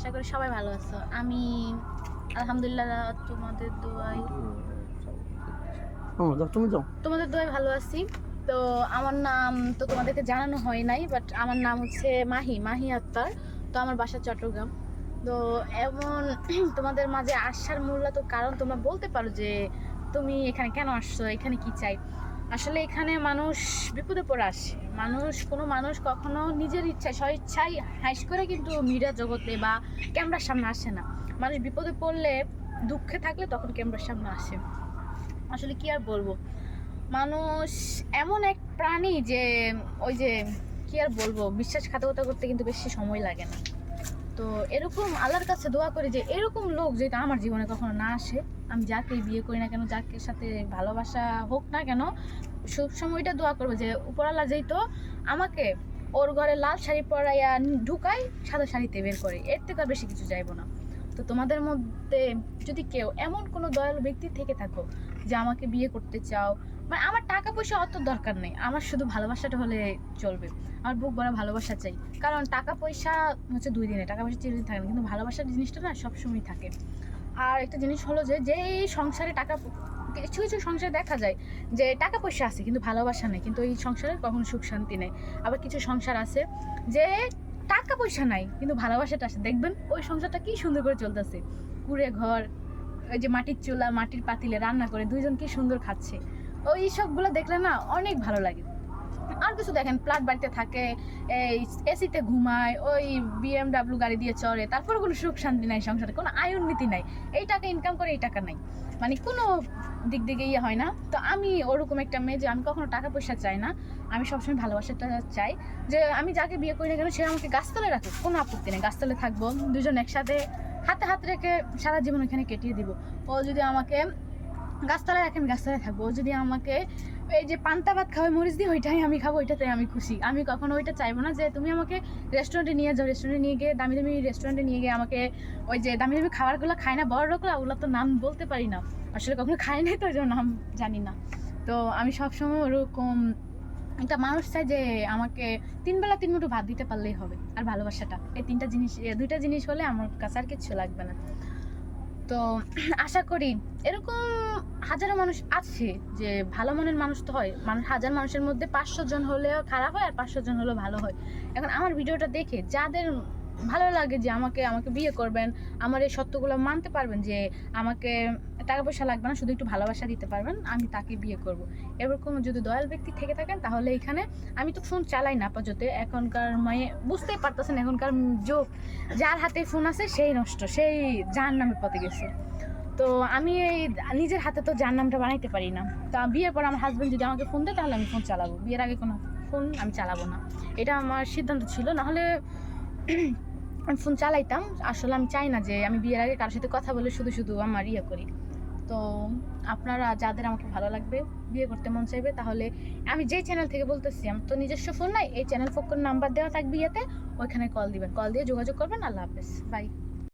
আশা করি সবাই ভালো আছো। আমি আলহামদুলিল্লাহ তোমাদের দোয়ায় তুমি যাও। তোমাদের দোয়ায় ভালো আছি। তো আমার নাম তো তোমাদেরকে জানানো হয় নাই, বাট আমার নাম হচ্ছে মাহি মাহি আক্তার। তো আমার বাসা চট্টগ্রাম। তো এমন তোমাদের মাঝে আসার মূলত কারণ তোমরা বলতে পারো যে তুমি এখানে কেন আসছো, এখানে কি চাই। আসলে এখানে মানুষ বিপদে পড়ে আসে। কোনো মানুষ কখনো নিজের ইচ্ছায় স্বইচ্ছায় হাইস করে কিন্তু মিডিয়া জগতে বা ক্যামেরার সামনে আসে না। মানুষ বিপদে পড়লে, দুঃখে থাকলে তখন ক্যামেরার সামনে আসে। আসলে কি আর বলবো, মানুষ এমন এক প্রাণী যে ওই যে কি আর বলবো, বিশ্বাসঘাতকতা করতে কিন্তু বেশি সময় লাগে না। তো এরকম আল্লাহর কাছে দোয়া করি যে এরকম লোক যেটা আমার জীবনে কখনো না আসে। আমি যাকে বিয়ে করি না কেন, যাকে সাথে ভালোবাসা হোক না কেন, সব সময়টা দোয়া করবো যে উপরওয়ালা যেহেতু আমাকে ওর ঘরে লাল শাড়ি পরাইয়া ঢুকাই, সাদা শাড়িতে বের করে, এর থেকে আর বেশি কিছু চাইবো না। তো তোমাদের মধ্যে যদি কেউ এমন কোনো দয়ালু ব্যক্তি থেকে থাকো যে আমাকে বিয়ে করতে চাও, মানে আমার টাকা পয়সা অত দরকার নেই, আমার শুধু ভালোবাসাটা হলে চলবে। আমার বুক ভরা ভালোবাসা চাই। কারণ টাকা পয়সা হচ্ছে 2 দিনে, টাকা পয়সা চিরদিন থাকে না, কিন্তু ভালোবাসার জিনিসটা না সবসময় থাকে। আর একটা জিনিস হলো যে যে এই সংসারে কিছু কিছু সংসারে দেখা যায় যে টাকা পয়সা আছে কিন্তু ভালোবাসা নেই, কিন্তু এই সংসারে কখনো সুখ শান্তি নেই। আবার কিছু সংসার আছে যে টাকা পয়সা নাই কিন্তু ভালোবাসাটা আছে, দেখবেন ওই সংসারটা কি সুন্দর করে চলতেছে। কুড়ে ঘর, ওই যে মাটির চুলা মাটির পাতিলে রান্না করে দুইজন কি সুন্দর খাচ্ছে। ওই সবগুলো দেখলে না অনেক ভালো লাগে। আর কিছু দেখেন, ফ্ল্যাট বাড়িতে থাকে, এই এসিতে ঘুমায়, ওই BMW গাড়ি দিয়ে চড়ে, তারপর কোনো সুখ শান্তি নাই সংসারে, কোনো আয় উন্নতি নাই। এই টাকা ইনকাম করে এই টাকা নাই, মানে কোনো দিক দিকে ইয়ে হয় না। তো আমি ওরকম একটা মেয়ে যে আমি কখনো টাকা পয়সা চাই না, আমি সবসময় ভালোবাসাটা চাই। যে আমি যাকে বিয়ে করি না কেন সে আমাকে গাছতলায় রাখুক, কোনো আপত্তি নেই, গাছতলায় থাকবো দুজন একসাথে, হাতে হাত রেখে সারা জীবন ওখানে কেটিয়ে দিব। ও যদি আমাকে গাছতলায় রাখে আমি গাছতলায় থাকবো, ও যদি আমাকে এই যে পান্তা ভাত খাওয়াই মরিচ দিয়ে ওইটাই আমি খাবো, ওইটাতে আমি খুশি। আমি কখনো ওইটা চাইবো না যে তুমি আমাকে রেস্টুরেন্টে নিয়ে যাও, রেস্টুরেন্টে নিয়ে গিয়ে দামি দামি রেস্টুরেন্টে নিয়ে গিয়ে আমাকে ওই যে দামি দামি খাবারগুলো খায় না বড় লোকরা, ওগুলো তো নাম বলতে পারি না, আসলে কখনো খাই নাই তো ওই জন্য নাম জানি না। তো আমি সবসময় ওরকম একটা মানুষ চাই যে আমাকে 3 বেলা 3 মুঠো ভাত দিতে পারলেই হবে, আর ভালোবাসাটা, এই 3টা জিনিস, 2টা জিনিস হলে আমার কাছে আর কিছু লাগবে না। তো আশা করি এরকম হাজারো মানুষ আছে যে ভালো মনের মানুষ তো হয়, মানুষ 1000 মানুষের মধ্যে 500 জন হলেও খারাপ হয় আর 500 জন হলেও ভালো হয়। এখন আমার ভিডিওটা দেখে যাদের ভালো লাগে যে আমাকে আমাকে বিয়ে করবেন, আমার এই সত্যগুলো মানতে পারবেন যে আমাকে টাকা পয়সা লাগবে না, শুধু একটু ভালোবাসা দিতে পারবেন, আমি তাকে বিয়ে করব। এরকম যদি দয়াল ব্যক্তি থেকে থাকেন তাহলে এখানে, আমি তো ফোন চালাই না আপাতত, এখনকার মানে বুঝতেই পারতেছেন এখনকার যুগ, যার হাতে ফোন আছে সেই নষ্ট, সেই জাহান্নামের পথে গেছে। তো আমি এই নিজের হাতে তো জাহান্নামটা বানাইতে পারি না। তা বিয়ের পর আমার হাজবেন্ড যদি আমাকে ফোন দেয় তাহলে আমি ফোন চালাবো, বিয়ের আগে কোনো ফোন আমি চালাবো না, এটা আমার সিদ্ধান্ত ছিল। নাহলে আমি ফোন চালাইতাম। আসলে আমি চাই না যে আমি বিয়ের আগে কারোর সাথে কথা বলে শুধু শুধু আমার ইয়ে করি। তো আপনারা যাদের আমাকে ভালো লাগবে, বিয়ে করতে মন চাইবে, তাহলে আমি যেই চ্যানেল থেকে বলতেছি, আমার তো নিজস্ব ফোন নাই, এই চ্যানেল ফোন নাম্বার দেওয়া থাকবে ইয়েতে, ওইখানে কল দিবেন, কল দিয়ে যোগাযোগ করবেন। আল্লাহ হাফেজ, বাই।